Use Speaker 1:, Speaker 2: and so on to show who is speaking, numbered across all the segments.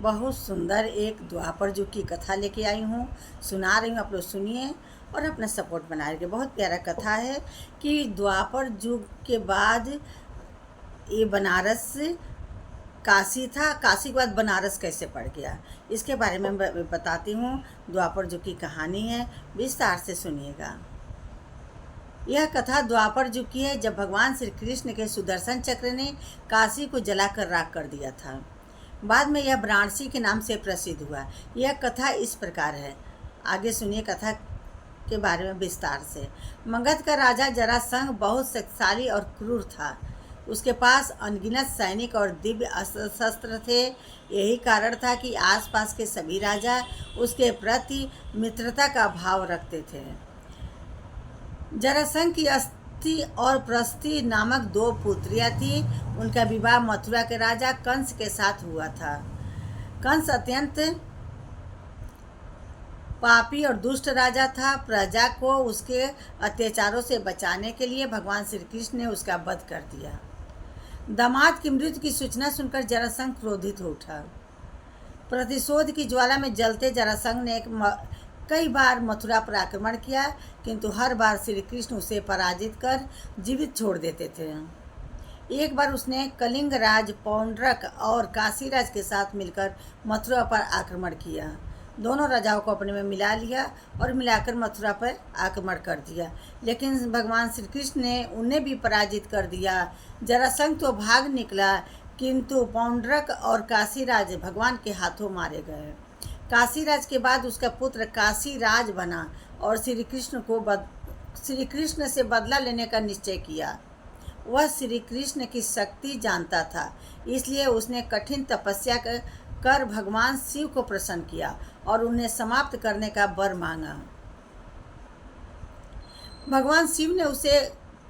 Speaker 1: बहुत सुंदर एक द्वापर युग की कथा लेके आई हूँ, सुना रही हूँ। आप लोग सुनिए और अपना सपोर्ट बनाए रखिए। बहुत प्यारा कथा है कि द्वापर युग के बाद ये बनारस काशी था, काशी के बाद बनारस कैसे पड़ गया, इसके बारे में बताती हूँ। द्वापर युग की कहानी है, विस्तार से सुनिएगा। यह कथा द्वापर युग की है, जब भगवान श्री कृष्ण के सुदर्शन चक्र ने काशी को जलाकर राख कर दिया था। बाद में यह वाराणसी के नाम से प्रसिद्ध हुआ। यह कथा इस प्रकार है, आगे सुनिए कथा के बारे में विस्तार से। मगध का राजा जरासंध बहुत शक्तिशाली और क्रूर था। उसके पास अनगिनत सैनिक और दिव्य शस्त्र थे। यही कारण था कि आसपास के सभी राजा उसके प्रति मित्रता का भाव रखते थे। जरासंध की अस्थि और प्रस्थि नामक दो पुत्रियां थीं। उनका विवाह मथुरा के राजा कंस के साथ हुआ था। कंस अत्यंत पापी और दुष्ट राजा था। प्रजा को उसके अत्याचारों से बचाने के लिए भगवान श्री कृष्ण ने उसका वध कर दिया। दामाद की मृत्यु की सूचना सुनकर जरासंध क्रोधित हो उठा। प्रतिशोध की ज्वाला में जलते जरासंध ने कई बार मथुरा पर आक्रमण किया, किंतु हर बार श्री कृष्ण उसे पराजित कर जीवित छोड़ देते थे। एक बार उसने कलिंग राज पौंड्रक और काशीराज के साथ मिलकर मथुरा पर आक्रमण किया। दोनों राजाओं को अपने में मिला लिया और मिलाकर मथुरा पर आक्रमण कर दिया, लेकिन भगवान श्री कृष्ण ने उन्हें भी पराजित कर दिया। जरासंध तो भाग निकला, किंतु पौंड्रक और काशीराज भगवान के हाथों मारे गए। काशीराज के बाद उसका पुत्र काशीराज बना और श्री कृष्ण से बदला लेने का निश्चय किया। वह श्री कृष्ण की शक्ति जानता था, इसलिए उसने कठिन तपस्या कर भगवान शिव को प्रसन्न किया और उन्हें समाप्त करने का वर मांगा। भगवान शिव ने उसे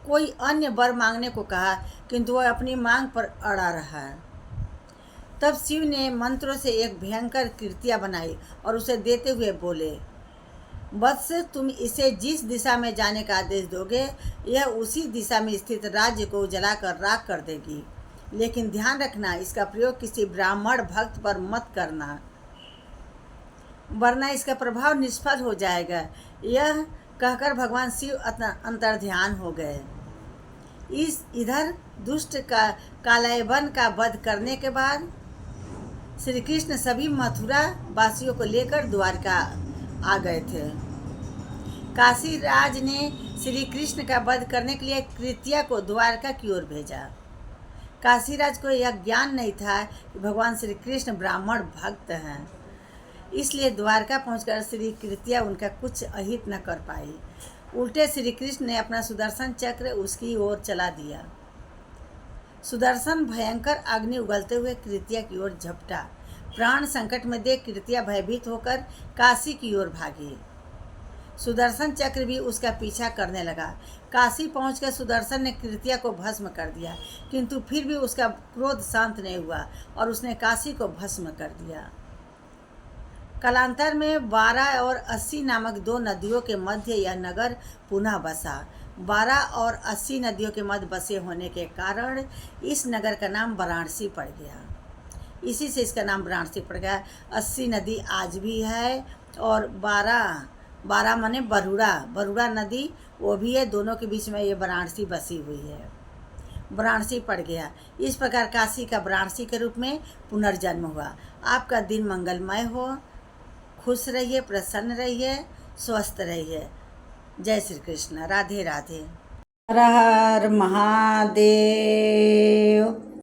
Speaker 1: कोई अन्य वर मांगने को कहा, किंतु वह अपनी मांग पर अड़ा रहा। तब शिव ने मंत्रों से एक भयंकर कृतियाँ बनाई और उसे देते हुए बोले, वत्स, तुम इसे जिस दिशा में जाने का आदेश दोगे, यह उसी दिशा में स्थित राज्य को जलाकर राख कर देगी। लेकिन ध्यान रखना, इसका प्रयोग किसी ब्राह्मण भक्त पर मत करना, वरना इसका प्रभाव निष्फल हो जाएगा। यह कहकर भगवान शिव अंतर्ध्यान हो गए। इधर दुष्ट कालयवन का वध करने के बाद श्री कृष्ण सभी मथुरा वासियों को लेकर द्वारका आ गए थे। काशीराज ने श्री कृष्ण का वध करने के लिए कृत्या को द्वारका की ओर भेजा। काशीराज को यह ज्ञान नहीं था कि भगवान श्री कृष्ण ब्राह्मण भक्त हैं, इसलिए द्वारका पहुंचकर श्री कृत्या उनका कुछ अहित न कर पाई। उल्टे श्री कृष्ण ने अपना सुदर्शन चक्र उसकी ओर चला दिया। सुदर्शन भयंकर अग्नि उगलते हुए कृत्या की ओर झपटा। प्राण संकट में देख कृत्या भयभीत होकर काशी की ओर भागी। सुदर्शन चक्र भी उसका पीछा करने लगा। काशी पहुंचकर सुदर्शन ने कृत्या को भस्म कर दिया, किंतु फिर भी उसका क्रोध शांत नहीं हुआ और उसने काशी को भस्म कर दिया। कालांतर में 12 और 80 नामक दो नदियों के मध्य यह नगर पुनः बसा। 12 और 80 नदियों के मध्य बसे होने के कारण इस नगर का नाम वाराणसी पड़ गया। इसी से इसका नाम वाराणसी पड़ गया। 80 नदी आज भी है और 12 माने बरुड़ा नदी वो भी है। दोनों के बीच में ये वाराणसी बसी हुई है, वाराणसी पड़ गया। इस प्रकार काशी का वाराणसी के रूप में पुनर्जन्म हुआ। आपका दिन मंगलमय हो, खुश रहिए, प्रसन्न रहिए, स्वस्थ रहिए। जय श्री कृष्ण। राधे राधे। हर हर महादेव।